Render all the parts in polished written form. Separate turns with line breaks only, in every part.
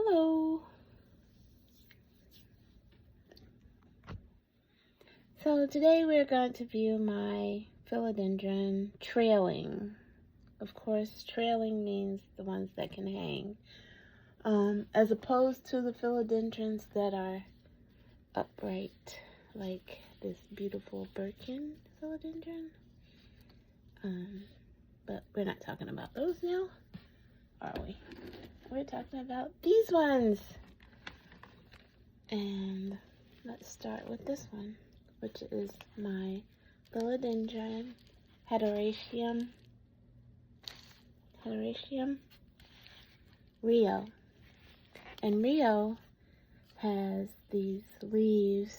Hello. So today we're going to view my philodendron trailing. Of course, trailing means the ones that can hang, as opposed to the philodendrons that are upright, like this beautiful Birkin philodendron. But we're not talking about those now, are we? We're talking about these ones. And let's start with this one, which is my Philodendron hederaceum Rio. And Rio has these leaves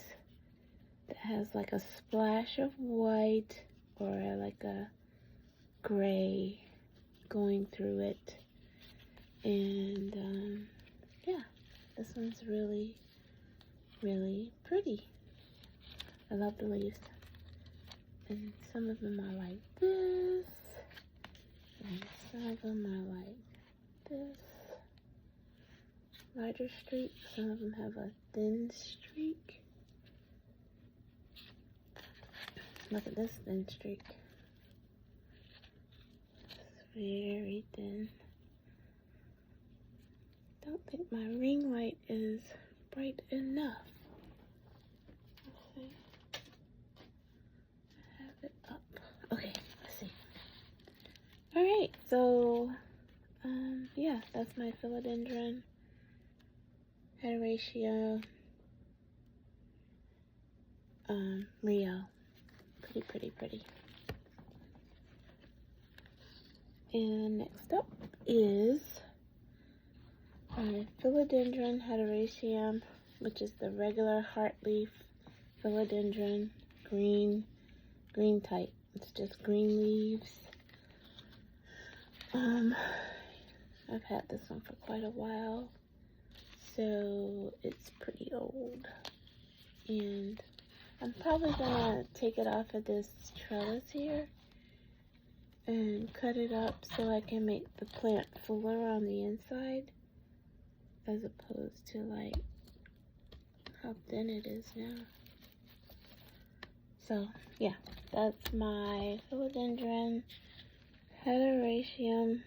that has like a splash of white or like a gray going through it. And yeah, this one's really pretty. I love the leaves. And some of them are like this. And some of them are like this. Larger streak. Some of them have a thin streak. Look at this thin streak. It's very thin. Don't think my ring light is bright enough. Let's see. I have it up. Okay, let's see. Alright, so yeah, that's my Philodendron hederaceum Rio. Pretty. And next up is my Philodendron hederaceum, which is the regular heartleaf philodendron, green type. It's just green leaves. I've had this one for quite a while, so it's pretty old. And I'm probably gonna take it off of this trellis here and cut it up so I can make the plant fuller on the inside, as opposed to like how thin it is now. So yeah, that's my Philodendron hederaceum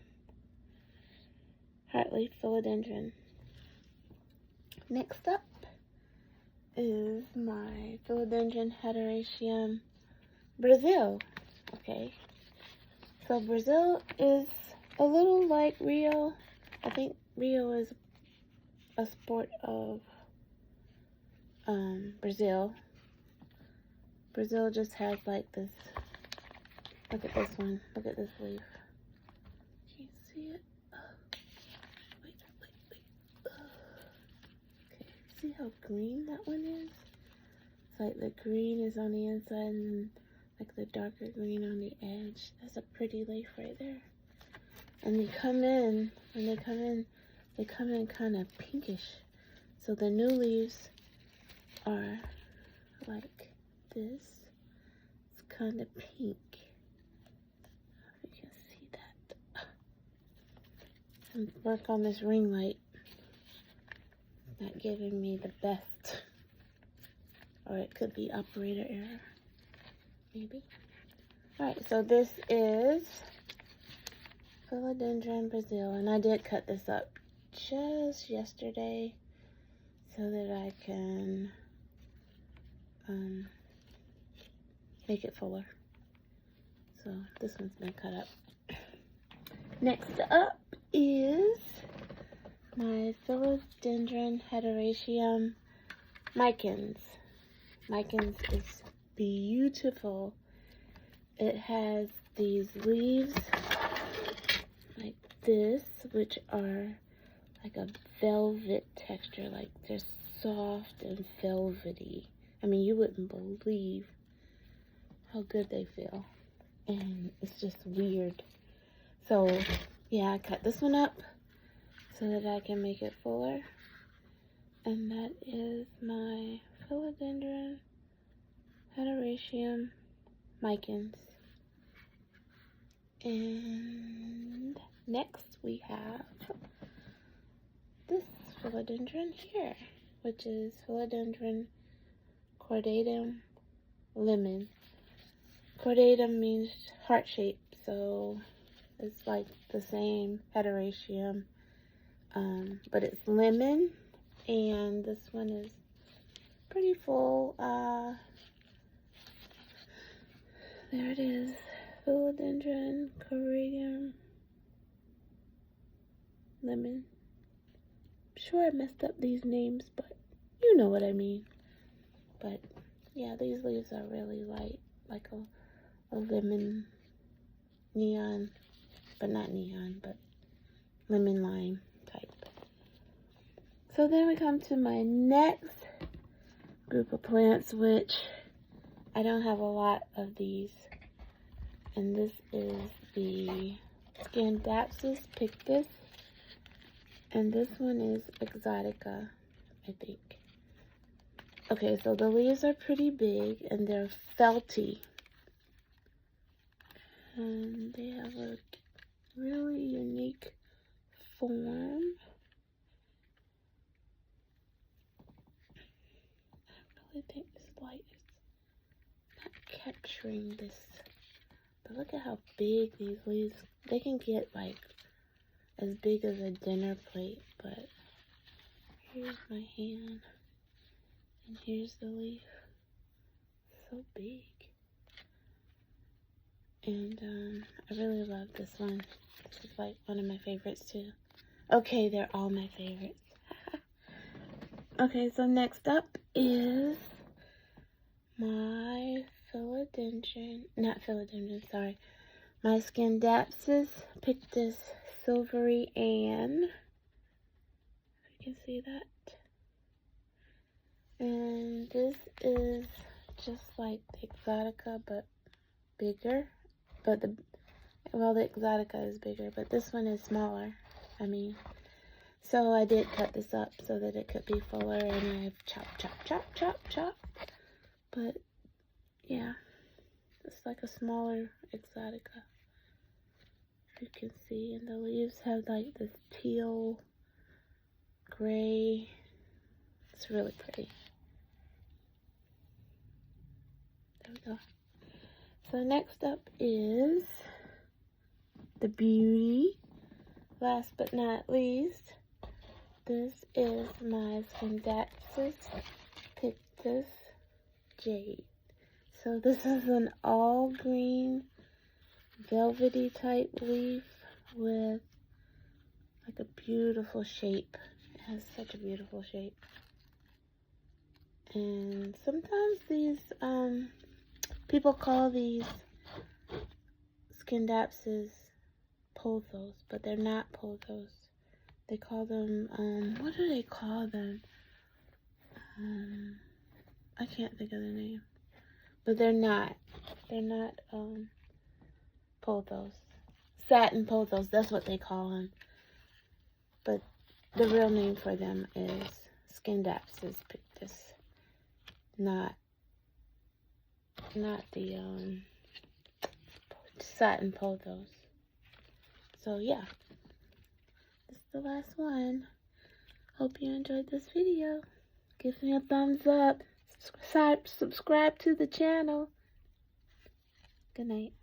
heartleaf philodendron. Next up is my Philodendron hederaceum Brazil. Okay, so Brazil is a little like Rio. I think Rio is a sport of Brazil. Brazil just has like this. Look at this one. Look at this leaf. Can you see it? Wait. Okay, see how green that one is? It's like the green is on the inside and like the darker green on the edge. That's a pretty leaf right there. And they come in, when they come in kind of pinkish. So the new leaves are like this. It's kind of pink. If you can see that. And work on this ring light. Not giving me the best. Or it could be operator error. Maybe. Alright, so this is Philodendron Brazil. And I did cut this up just yesterday so that I can make it fuller. So this one's been cut up. Next up is my Philodendron hederaceum micans. Micans is beautiful. It has these leaves like this, which are like a velvet texture, like they're soft and velvety. I mean, you wouldn't believe how good they feel. And it's just weird. So, yeah, I cut this one up so that I can make it fuller. And that is my Philodendron hederaceum micans. And next we have this philodendron here, which is Philodendron cordatum lemon. Cordatum means heart shape, so it's like the same hederaceum, but it's lemon, and this one is pretty full. There it is, Philodendron cordatum lemon. I'm sure I messed up these names, but you know what I mean. But yeah, these leaves are really light, like a lemon neon, but not neon, but lemon lime type. So then we come to my next group of plants, which I don't have a lot of these, and this is the scindapsus pictus, and this one is exotica, I think. Okay, so the leaves are pretty big and they're felty, and they have a really unique form. I really think this light is not capturing this, but look at how big these leaves, they can get like as big as a dinner plate, but here's my hand, and here's the leaf, so big. And I really love this one. This is like one of my favorites too. Okay, they're all my favorites. Okay, so next up is my my scindapsus pictus silvery Ann. If you can see that. And this is just like the exotica, but bigger. But the exotica is bigger, but this one is smaller. So I did cut this up so that it could be fuller, and I've chop. But yeah, it's like a smaller exotica, if you can see. And the leaves have like this teal gray. It's really pretty. There we go. So next up is the beauty. Last but not least, this is my scindapsus pictus jade. So this is an all green velvety type leaf with like a beautiful shape. It has such a beautiful shape. And sometimes these people call these scindapsus pothos, but they're not pothos. They call them, what do they call them? I can't think of the name. But they're not pothos. Satin pothos, that's what they call them. But the real name for them is scindapsus pictus. Not the satin pothos. So yeah, this is the last one. Hope you enjoyed this video. Give me a thumbs up. Subscribe to the channel. Good night.